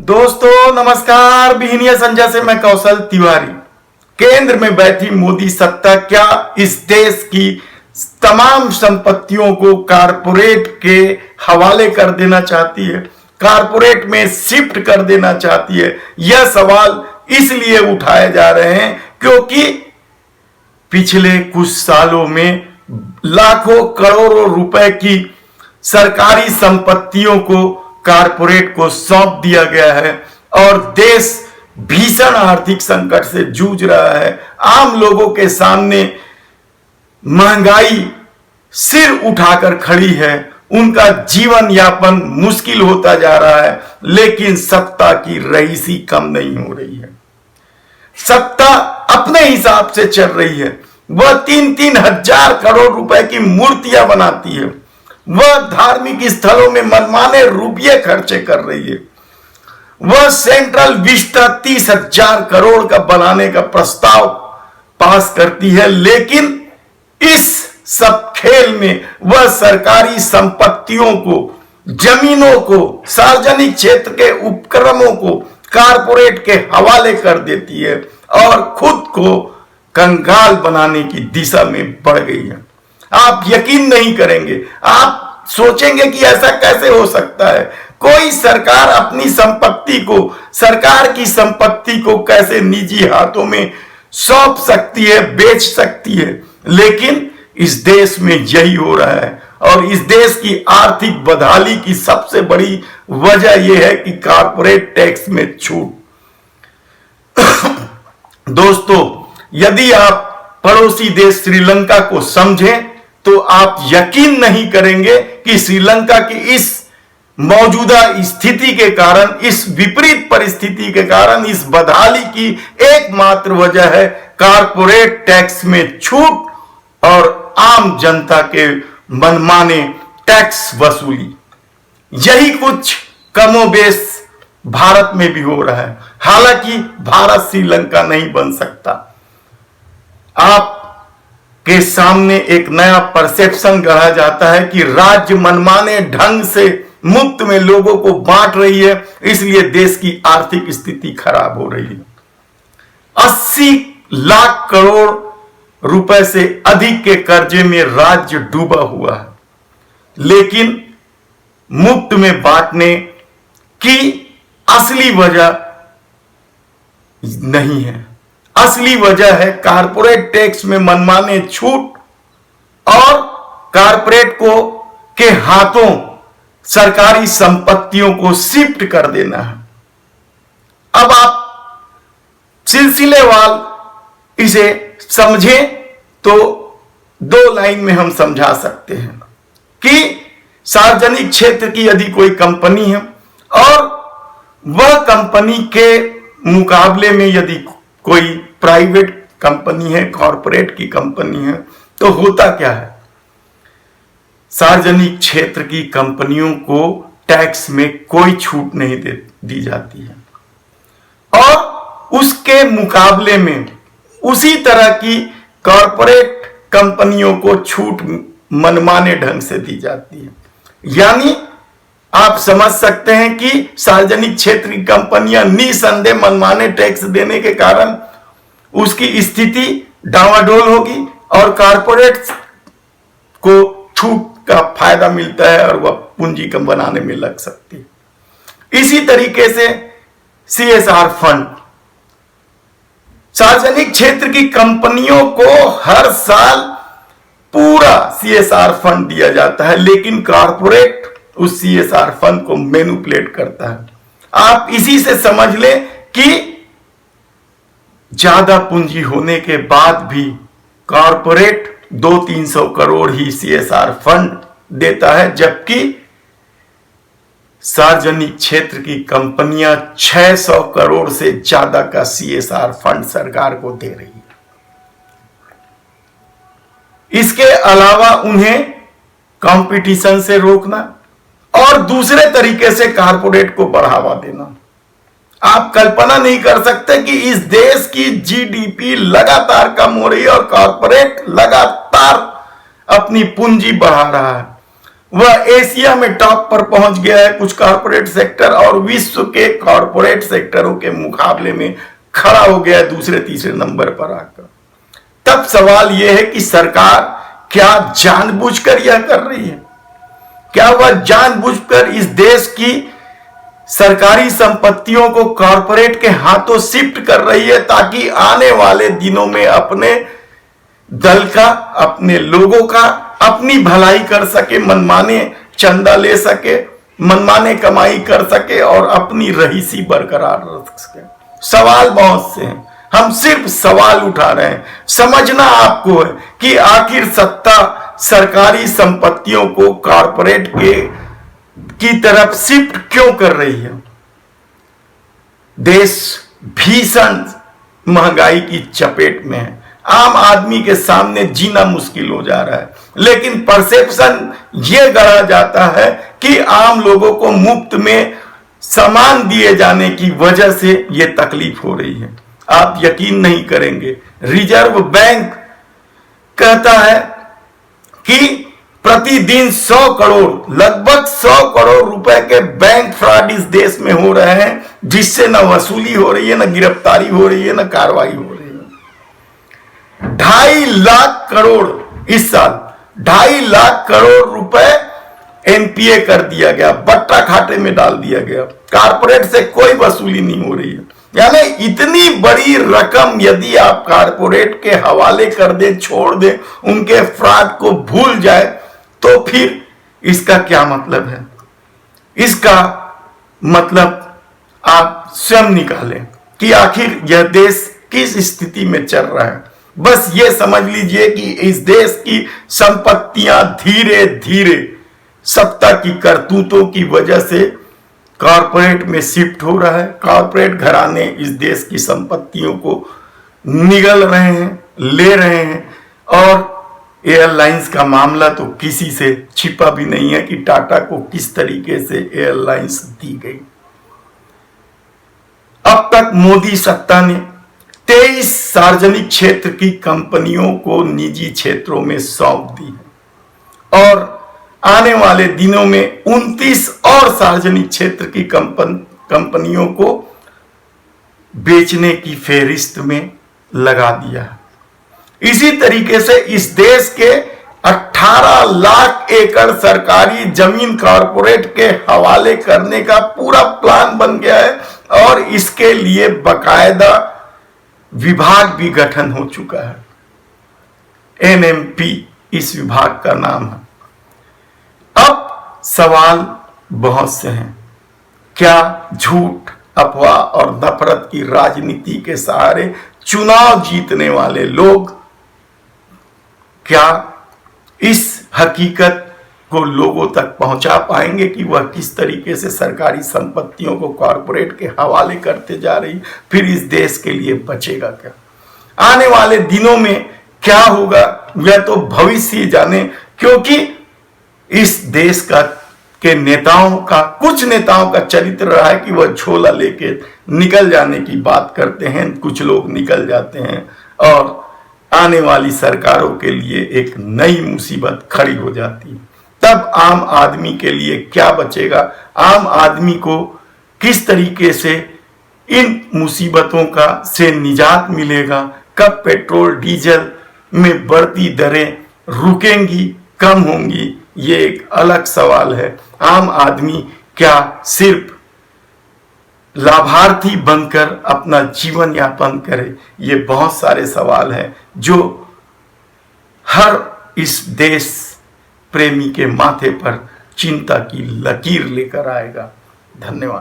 दोस्तों नमस्कार। बिहनिया संजय से मैं कौशल तिवारी। केंद्र में बैठी मोदी सत्ता क्या इस देश की तमाम संपत्तियों को कारपोरेट के हवाले कर देना चाहती है, कारपोरेट में शिफ्ट कर देना चाहती है? यह सवाल इसलिए उठाए जा रहे हैं क्योंकि पिछले कुछ सालों में लाखों करोड़ों रुपए की सरकारी संपत्तियों को कारपोरेट को सौंप दिया गया है और देश भीषण आर्थिक संकट से जूझ रहा है। आम लोगों के सामने महंगाई सिर उठाकर खड़ी है, उनका जीवन यापन मुश्किल होता जा रहा है, लेकिन सत्ता की रईसी कम नहीं हो रही है। सत्ता अपने हिसाब से चल रही है। वह 3-3 हजार करोड़ रुपए की मूर्तियां बनाती है, वह धार्मिक स्थलों में मनमाने रुपये खर्चे कर रही है, वह सेंट्रल विस्टा 30,000 करोड़ का बनाने का प्रस्ताव पास करती है, लेकिन इस सब खेल में वह सरकारी संपत्तियों को, जमीनों को, सार्वजनिक क्षेत्र के उपक्रमों को कारपोरेट के हवाले कर देती है और खुद को कंगाल बनाने की दिशा में बढ़ गई है। आप यकीन नहीं करेंगे, आप सोचेंगे कि ऐसा कैसे हो सकता है? कोई सरकार अपनी संपत्ति को, सरकार की संपत्ति को कैसे निजी हाथों में सौंप सकती है, बेच सकती है? लेकिन इस देश में यही हो रहा है और इस देश की आर्थिक बदहाली की सबसे बड़ी वजह यह है कि कारपोरेट टैक्स में छूट। दोस्तों, यदि आप पड़ोसी देश श्रीलंका को समझें तो आप यकीन नहीं करेंगे कि श्रीलंका की इस मौजूदा स्थिति के कारण, इस विपरीत परिस्थिति के कारण, इस बदहाली की एकमात्र वजह है कारपोरेट टैक्स में छूट और आम जनता के मनमाने टैक्स वसूली। यही कुछ कमोबेश भारत में भी हो रहा है। हालांकि भारत श्रीलंका नहीं बन सकता। आप के सामने एक नया परसेप्शन गढ़ा जाता है कि राज्य मनमाने ढंग से मुफ्त में लोगों को बांट रही है, इसलिए देश की आर्थिक स्थिति खराब हो रही है। 80 लाख करोड़ रुपए से अधिक के कर्जे में राज्य डूबा हुआ है, लेकिन मुफ्त में बांटने की असली वजह नहीं है। असली वजह है कारपोरेट टैक्स में मनमाने छूट और कारपोरेट को के हाथों सरकारी संपत्तियों को शिफ्ट कर देना है। अब आप सिलसिलेवार इसे समझें तो 2 लाइन में हम समझा सकते हैं कि सार्वजनिक क्षेत्र की यदि कोई कंपनी है और वह कंपनी के मुकाबले में यदि कोई प्राइवेट कंपनी है, कॉरपोरेट की कंपनी है, तो होता क्या है? सार्वजनिक क्षेत्र की कंपनियों को टैक्स में कोई छूट नहीं दी जाती है और उसके मुकाबले में उसी तरह की कॉरपोरेट कंपनियों को छूट मनमाने ढंग से दी जाती है। यानी आप समझ सकते हैं कि सार्वजनिक क्षेत्र की कंपनियां निसंदेह मनमाने टैक्स देने के कारण उसकी स्थिति डावाडोल होगी और कॉरपोरेट को छूट का फायदा मिलता है और वह पूंजी कम बनाने में लग सकती है। इसी तरीके से CSR फंड, सार्वजनिक क्षेत्र की कंपनियों को हर साल पूरा CSR फंड दिया जाता है, लेकिन कॉरपोरेट उस CSR फंड को मैनिपुलेट करता है। आप इसी से समझ लें कि ज्यादा पूंजी होने के बाद भी कॉरपोरेट 200-300 करोड़ ही CSR फंड देता है, जबकि सार्वजनिक क्षेत्र की कंपनियां 600 करोड़ से ज्यादा का CSR फंड सरकार को दे रही है। इसके अलावा उन्हें कंपटीशन से रोकना और दूसरे तरीके से कारपोरेट को बढ़ावा देना। आप कल्पना नहीं कर सकते कि इस देश की GDP लगातार कम हो रही है और कॉरपोरेट लगातार अपनी पूंजी बढ़ा रहा है। वह एशिया में टॉप पर पहुंच गया है कुछ कॉरपोरेट सेक्टर, और विश्व के कॉरपोरेट सेक्टरों के मुकाबले में खड़ा हो गया है दूसरे तीसरे नंबर पर आकर। तब सवाल यह है कि सरकार क्या जानबूझकर यह कर रही है? क्या वह जानबूझकर इस देश की सरकारी संपत्तियों को कॉरपोरेट के हाथों शिफ्ट कर रही है ताकि आने वाले दिनों में अपने दल का, अपने लोगों का अपनी भलाई कर सके, मनमाने चंदा ले सके, मनमाने कमाई कर सके और अपनी रहीसी बरकरार रख सके? सवाल बहुत से हैं, हम सिर्फ सवाल उठा रहे हैं। समझना आपको है कि आखिर सत्ता सरकारी संपत्तियों को कॉरपोरेट की तरफ शिफ्ट क्यों कर रही है? देश भीषण महंगाई की चपेट में है, आम आदमी के सामने जीना मुश्किल हो जा रहा है, लेकिन परसेप्शन यह गढ़ा जाता है कि आम लोगों को मुफ्त में सामान दिए जाने की वजह से यह तकलीफ हो रही है। आप यकीन नहीं करेंगे, रिजर्व बैंक कहता है कि प्रतिदिन 100 करोड़, लगभग 100 करोड़ रुपए के बैंक फ्रॉड इस देश में हो रहे हैं, जिससे न वसूली हो रही है, न गिरफ्तारी हो रही है, न कार्रवाई हो रही है। 2.5 लाख करोड़ इस साल 2.5 लाख करोड़ रुपए एनपीए कर दिया गया, बट्टा खाते में डाल दिया गया। कारपोरेट से कोई वसूली नहीं हो रही है। यानी इतनी बड़ी रकम यदि आप कारपोरेट के हवाले कर दे, छोड़ दे, उनके फ्रॉड को भूल जाए, तो फिर इसका क्या मतलब है? इसका मतलब आप स्वयं निकालें कि आखिर यह देश किस स्थिति में चल रहा है। बस ये समझ लीजिए कि इस देश की संपत्तियां धीरे धीरे सत्ता की करतूतों की वजह से कॉरपोरेट में शिफ्ट हो रहा है। कॉरपोरेट घराने इस देश की संपत्तियों को निगल रहे हैं, ले रहे हैं, और एयरलाइंस का मामला तो किसी से छिपा भी नहीं है कि टाटा को किस तरीके से एयरलाइंस दी गई। अब तक मोदी सत्ता ने 23 सार्वजनिक क्षेत्र की कंपनियों को निजी क्षेत्रों में सौंप दी है, और आने वाले दिनों में 29 और सार्वजनिक क्षेत्र की कंपनियों को बेचने की फेहरिस्त में लगा दिया है। इसी तरीके से इस देश के 18 लाख एकड़ सरकारी जमीन कॉरपोरेट के हवाले करने का पूरा प्लान बन गया है, और इसके लिए बकायदा विभाग भी गठन हो चुका है। एनएमपी इस विभाग का नाम है। अब सवाल बहुत से हैं। क्या झूठ, अफवाह और नफरत की राजनीति के सहारे चुनाव जीतने वाले लोग क्या इस हकीकत को लोगों तक पहुंचा पाएंगे कि वह किस तरीके से सरकारी संपत्तियों को कॉरपोरेट के हवाले करते जा रही? फिर इस देश के लिए बचेगा क्या? आने वाले दिनों में क्या होगा यह तो भविष्य ही जाने, क्योंकि इस देश के नेताओं का, कुछ नेताओं का चरित्र रहा है कि वह झोला लेके निकल जाने की बात करते हैं, कुछ लोग निकल जाते हैं और आने वाली सरकारों के लिए एक नई मुसीबत खड़ी हो जाती है। तब आम आदमी के लिए क्या बचेगा? आम आदमी को किस तरीके से इन मुसीबतों का से निजात मिलेगा? कब पेट्रोल डीजल में बढ़ती दरें रुकेंगी, कम होंगी? ये एक अलग सवाल है। आम आदमी क्या सिर्फ लाभार्थी बनकर अपना जीवन यापन करे? ये बहुत सारे सवाल हैं जो हर इस देश प्रेमी के माथे पर चिंता की लकीर लेकर आएगा। धन्यवाद।